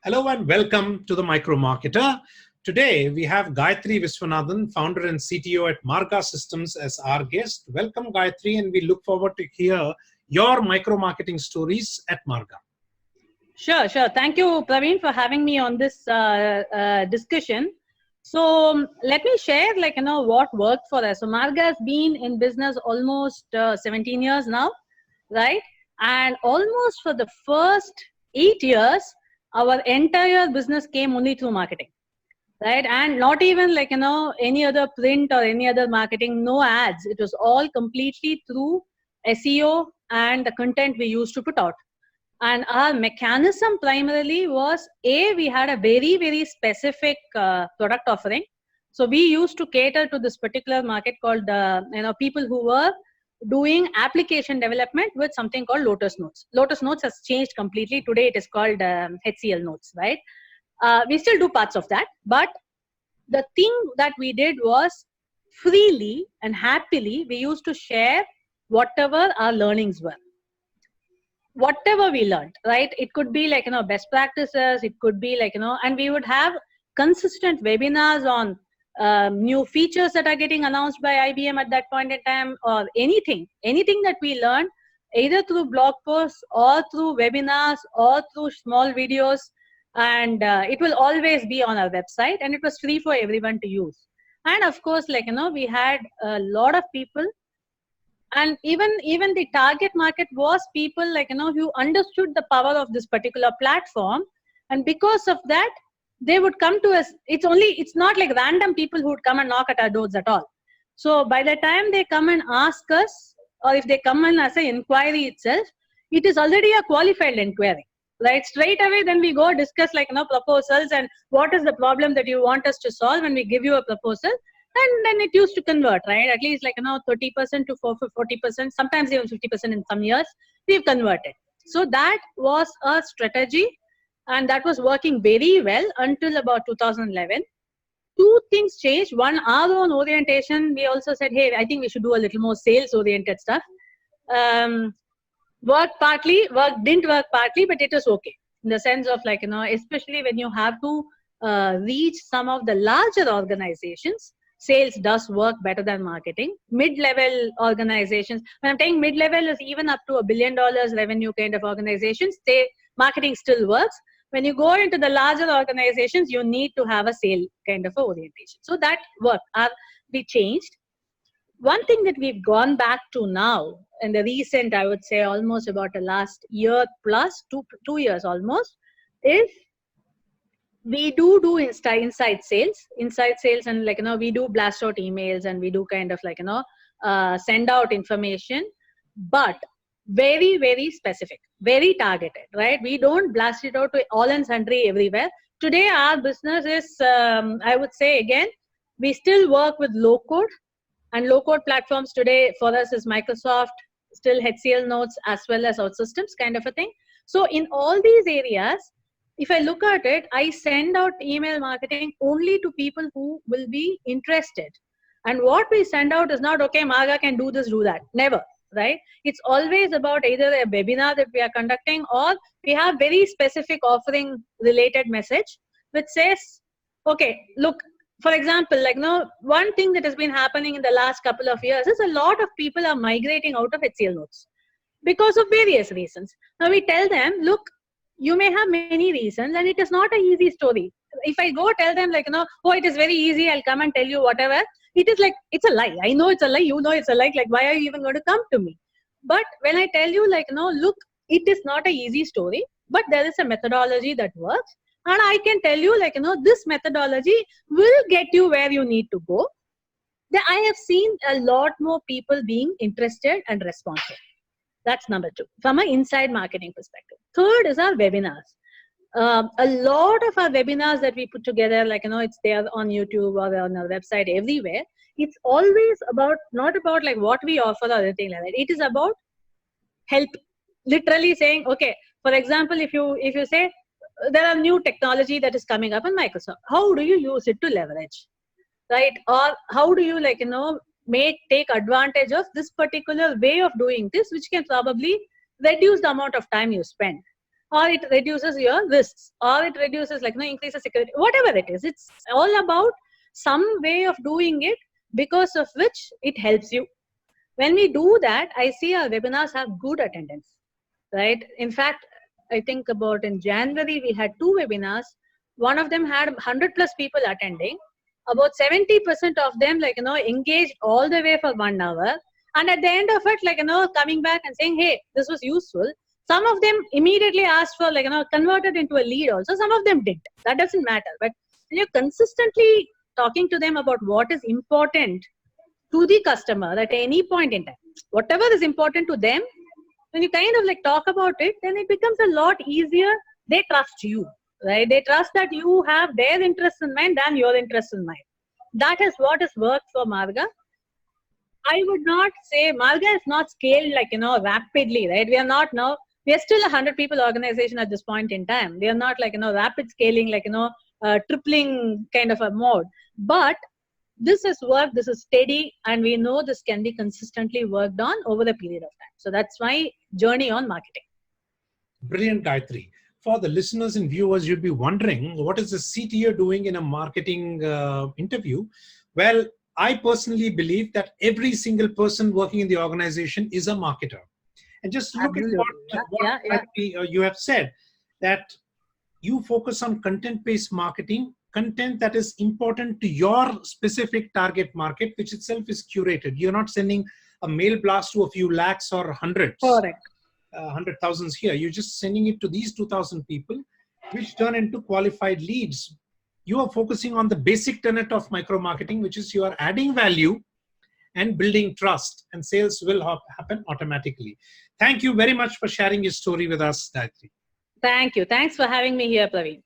Hello and welcome to the Micro Marketer. Today we have Gayatri Viswanathan, founder and CTO at Marga Systems, as our guest. Welcome, Gayatri, and we look forward to hear your micro marketing stories at Marga. Sure. Thank you, Praveen, for having me on this discussion. So let me share, what worked for us. So Marga has been in business almost 17 years now, right? And almost for the first 8 years, our entire business came only through marketing, right? And not even any other print or any other marketing, no ads. It was all completely through SEO and the content we used to put out. And our mechanism primarily was we had a very specific product offering. So we used to cater to this particular market called people who were doing application development with something called Lotus Notes. Lotus Notes has changed completely. Today it is called HCL Notes, right? We still do parts of that, but the thing that we did was freely and happily we used to share whatever our learnings were. Whatever we learned, right? It could be best practices, it could be and we would have consistent webinars on new features that are getting announced by IBM at that point in time, or anything that we learned either through blog posts or through webinars or through small videos, and it will always be on our website, and it was free for everyone to use. And of course, we had a lot of people, and even the target market was people who understood the power of this particular platform, and because of that they would come to us. It's not like random people who would come and knock at our doors at all. So by the time they come and ask us, or if they come in as an inquiry itself, it is already a qualified inquiry, right? Straight away then we go discuss proposals and what is the problem that you want us to solve, and we give you a proposal. And then it used to convert, right? At least 30% to 40%, sometimes even 50% in some years, we've converted. So that was a strategy, and that was working very well until about 2011. Two things changed. One, our own orientation. We also said, hey, I think we should do a little more sales-oriented stuff. Didn't work partly, but it was okay. In the sense of especially when you have to reach some of the larger organizations, sales does work better than marketing. Mid-level organizations, when I'm saying mid-level, is even up to $1 billion revenue kind of organizations, marketing still works. When you go into the larger organizations, you need to have a sale kind of orientation. So that worked. We changed. One thing that we've gone back to now, in the recent, I would say almost about the last year plus, 2 years almost, is we do inside sales, and we do blast out emails, and we do send out information, but very specific, very targeted, right? We don't blast it out to all and sundry everywhere. Today our business is I would say, again, we still work with low code, and low code platforms today for us is Microsoft, still HCL Notes, as well as OutSystems kind of a thing. So in all these areas, if I look at it, I send out email marketing only to people who will be interested. And what we send out is not, okay, Marga can do this, do that. Never, right? It's always about either a webinar that we are conducting, or we have very specific offering related message, which says, okay, look, for example, one thing that has been happening in the last couple of years is a lot of people are migrating out of HCL Notes because of various reasons. Now we tell them, look, you may have many reasons, and it is not an easy story. If I go tell them oh, it is very easy, I'll come and tell you whatever, it is it's a lie. I know it's a lie, you know it's a lie, why are you even going to come to me? But when I tell you look, it is not an easy story, but there is a methodology that works, and I can tell you this methodology will get you where you need to go, then I have seen a lot more people being interested and responsive. That's number 2, from an inside marketing perspective. Third is our webinars. A lot of our webinars that we put together, it's there on YouTube or on our website, everywhere. It's always about, not about what we offer or anything like that. It is about help, literally saying, okay, for example, if you say there are new technology that is coming up in Microsoft, how do you use it to leverage, right? Or how do you take advantage of this particular way of doing this, which can probably reduce the amount of time you spend. or it reduces your risks, or it reduces increases security, whatever it is. It's all about some way of doing it because of which it helps you. When we do that, I see our webinars have good attendance, right? In fact, I think about in January, we had 2 webinars. One of them had 100 plus people attending. About 70% of them, engaged all the way for 1 hour. And at the end of it, coming back and saying, hey, this was useful. Some of them immediately asked for, converted into a lead also. Some of them did. That doesn't matter. But when you're consistently talking to them about what is important to the customer at any point in time, whatever is important to them, when you kind of talk about it, then it becomes a lot easier. They trust you, right? They trust that you have their interests in mind than your interests in mind. That is what has worked for Marga. I would not say Marga is not scaled rapidly, right? We are still a 100 people organization at this point in time. We are not rapid scaling, tripling kind of a mode. But this is work, this is steady, and we know this can be consistently worked on over a period of time. So that's my journey on marketing. Brilliant, Gayatri. For the listeners and viewers, you'd be wondering, what is the CTO doing in a marketing interview? Well, I personally believe that every single person working in the organization is a marketer. And just look Absolutely. at what you have said, that you focus on content-based marketing, content that is important to your specific target market, which itself is curated. You're not sending a mail blast to a few lakhs or hundreds. Correct. 100,000s here. You're just sending it to these 2,000 people, which turn into qualified leads. You are focusing on the basic tenet of micro marketing, which is you are adding value and building trust, and sales will happen automatically. Thank you very much for sharing your story with us, Gayatri. Thank you. Thanks for having me here, Praveen.